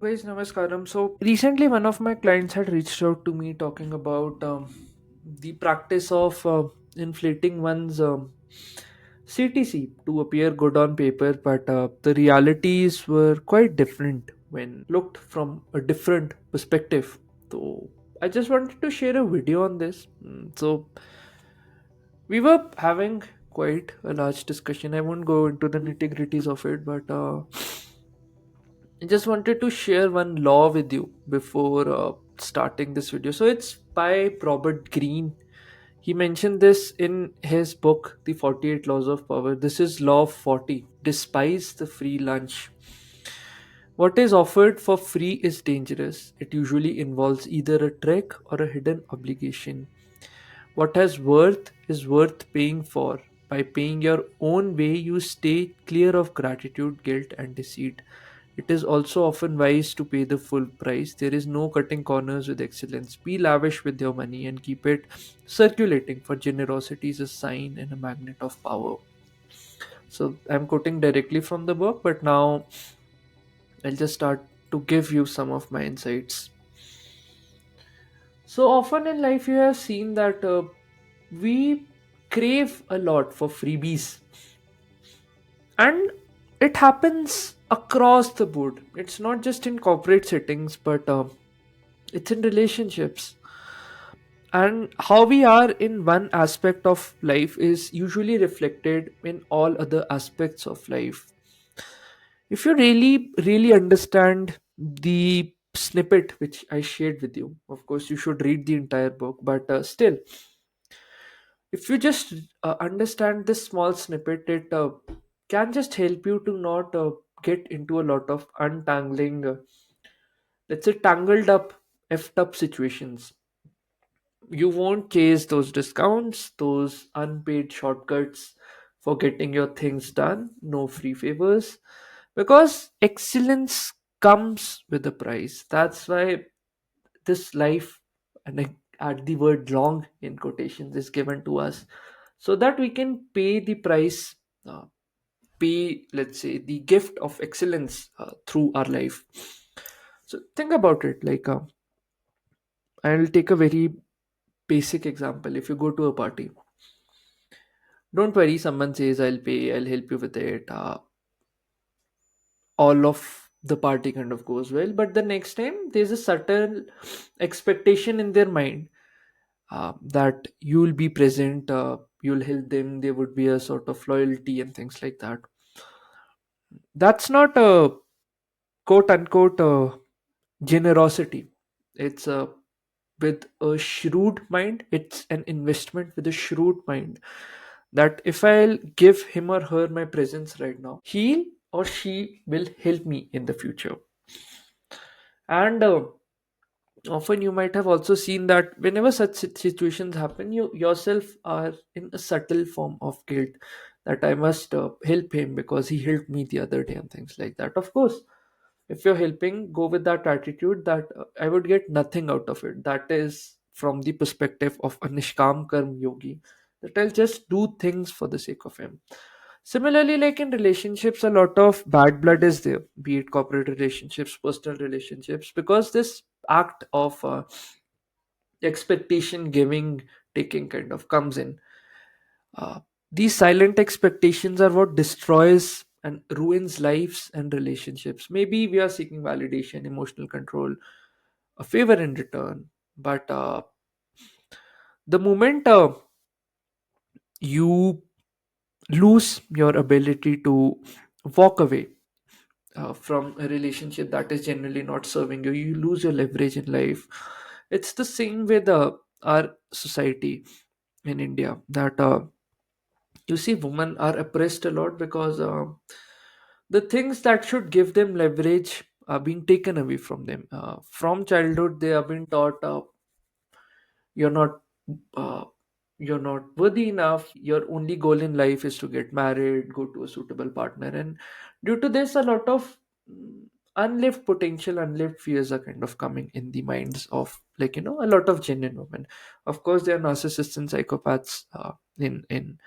Guys, namaskaram. So recently, one of my clients had reached out to me talking about the practice of inflating one's CTC to appear good on paper, but the realities were quite different when looked from a different perspective. So I just wanted to share a video on this. So we were having quite a large discussion. I won't go into the nitty gritties of it, but I just wanted to share one law with you before starting this video. So it's by Robert Greene. He mentioned this in his book, The 48 Laws of Power. This is Law 40. Despise the free lunch. What is offered for free is dangerous. It usually involves either a trick or a hidden obligation. What has worth is worth paying for. By paying your own way, you stay clear of gratitude, guilt, and deceit. It is also often wise to pay the full price. There is no cutting corners with excellence. Be lavish with your money and keep it circulating, for generosity is a sign and a magnet of power. So I'm quoting directly from the book, but now I'll just start to give you some of my insights. So often in life, you have seen that we crave a lot for freebies, and it happens across the board. It's not just in corporate settings, but it's in relationships. And how we are in one aspect of life is usually reflected in all other aspects of life. If you really understand the snippet which I shared with you, of course you should read the entire book, but still, if you just understand this small snippet, it can just help you to not get into a lot of untangling, let's say, tangled up, effed up situations. You won't chase those discounts, those unpaid shortcuts for getting your things done, no free favors, because excellence comes with a price. That's why this life, and I add the word long in quotations, is given to us so that we can pay the price, pay, let's say, the gift of excellence through our life. So think about it. Like, I'll take a very basic example. If you go to a party, don't worry, someone says, I'll pay, I'll help you with it. All of the party kind of goes well. But the next time, there's a subtle expectation in their mind that you'll be present, you'll help them, there would be a sort of loyalty and things like that. That's not a quote unquote generosity. It's with a shrewd mind, it's an investment with a shrewd mind, that if I'll give him or her my presence right now, he or she will help me in the future. And often you might have also seen that whenever such situations happen, you yourself are in a subtle form of guilt, that I must help him because he helped me the other day and things like that. Of course, if you're helping, go with that attitude that I would get nothing out of it. That is from the perspective of a nishkam karm yogi, that I'll just do things for the sake of him. Similarly, like in relationships, a lot of bad blood is there, be it corporate relationships, personal relationships, because this act of expectation giving, taking kind of comes in. uh, these silent expectations are what destroys and ruins lives and relationships. Maybe we are seeking validation, emotional control, a favor in return, but the moment you lose your ability to walk away from a relationship that is generally not serving you, you lose your leverage in life. It's the same with our society in India, that you see women are oppressed a lot because the things that should give them leverage are being taken away from them. From childhood, they have been taught, you're not uh, you're not worthy enough. Your only goal in life is to get married, go to a suitable partner, and due to this, a lot of unlived potential, unlived fears are kind of coming in the minds of, like, a lot of genuine women. Of course, there are narcissists and psychopaths in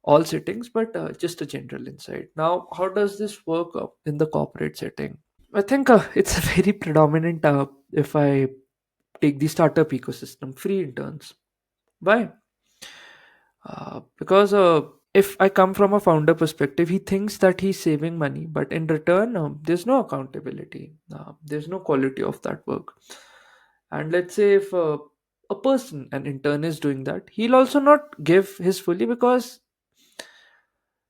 all settings, but just a general insight. Now, how does this work in the corporate setting? I think it's a very predominant. If I take the startup ecosystem, free interns. Why? Because if I come from a founder perspective, he thinks that he's saving money, but in return, there's no accountability. There's no quality of that work. And let's say if a person, an intern, is doing that, he'll also not give his fully because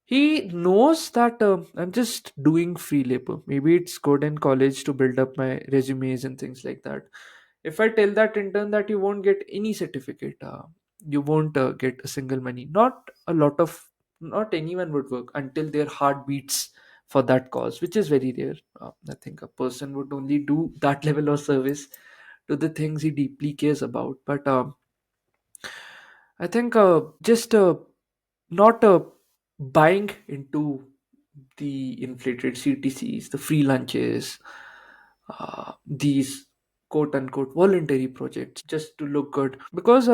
he knows that I'm just doing free labor. Maybe it's good in college to build up my resumes and things like that. If I tell that intern that you won't get any certificate, you won't get a single money. Not anyone would work until their heart beats for that cause, which is very rare. I think a person would only do that level of service to the things he deeply cares about. But I think just not buying into the inflated CTCs, the free lunches, these quote unquote voluntary projects just to look good because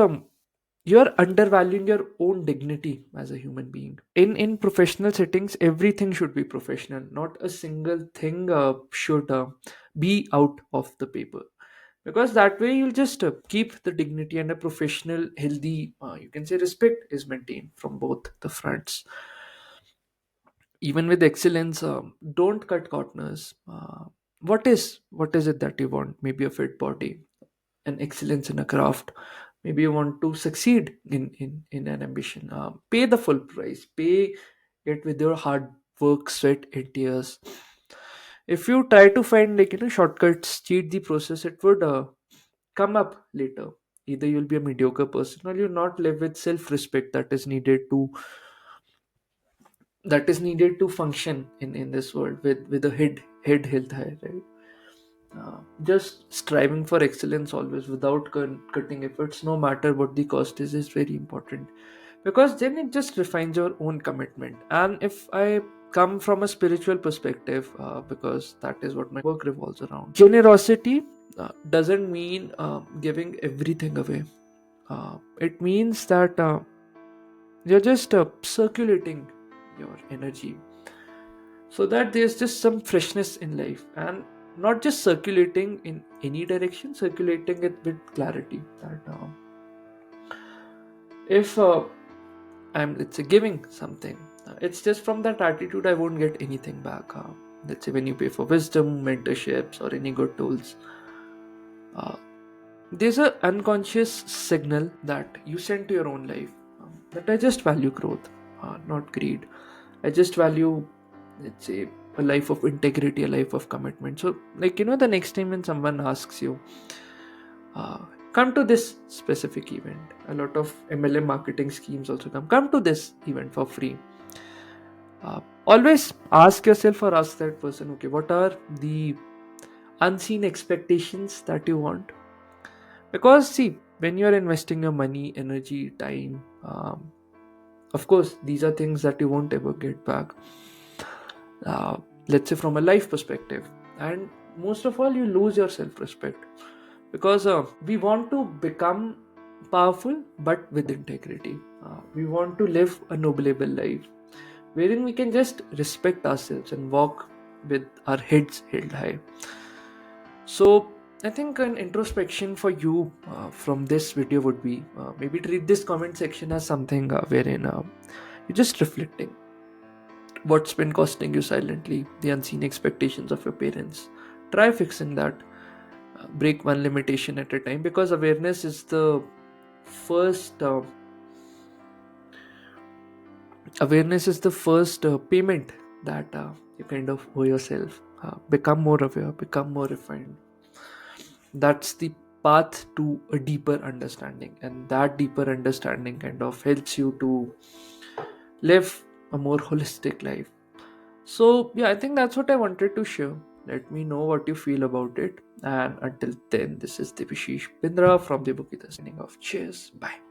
you're undervaluing your own dignity as a human being. In professional settings, everything should be professional. Not a single thing should be out of the paper because that way you'll just keep the dignity and a professional healthy you can say respect is maintained from both the fronts. Even with excellence, don't cut corners. What is it that you want? Maybe a fit body, an excellence in a craft. Maybe you want to succeed in an ambition. Pay the full price. Pay it with your hard work, sweat, and tears. If you try to find shortcuts, cheat the process, it would come up later. Either you'll be a mediocre person or you'll not live with self-respect that is needed to function in this world with a head held high, right? Just striving for excellence always without cutting efforts, no matter what the cost is very important because then it just refines your own commitment. And if I come from a spiritual perspective, because that is what my work revolves around, generosity doesn't mean giving everything away. It means that you're just circulating your energy so that there's just some freshness in life and not just circulating in any direction, circulating it with clarity that if I'm let's say giving something, it's just from that attitude I won't get anything back. Let's say when you pay for wisdom, mentorships, or any good tools, uh, there's a unconscious signal that you send to your own life, that I just value growth, not greed. I just value, let's say, a life of integrity, a life of commitment. So, the next time when someone asks you, uh, come to this specific event, a lot of MLM marketing schemes also come to this event for free. Always ask yourself or ask that person, okay, what are the unseen expectations that you want? Because, see, when you're investing your money, energy, time, of course, these are things that you won't ever get back. uh, let's say from a life perspective, and most of all you lose your self-respect because we want to become powerful but with integrity. We want to live a noble life wherein we can just respect ourselves and walk with our heads held high. So I think an introspection for you from this video would be maybe treat this comment section as something wherein you're just reflecting what's been costing you silently, the unseen expectations of your parents. Try fixing that. Break one limitation at a time because first uh, awareness is the first payment that you kind of owe yourself. Become more aware, become more refined. That's the path to a deeper understanding, and that deeper understanding kind of helps you to live a more holistic life. So, yeah, I think that's what I wanted to share. Let me know what you feel about it. And until then, this is Debushish Bindra from Debu Ki Dastak. Cheers. Bye.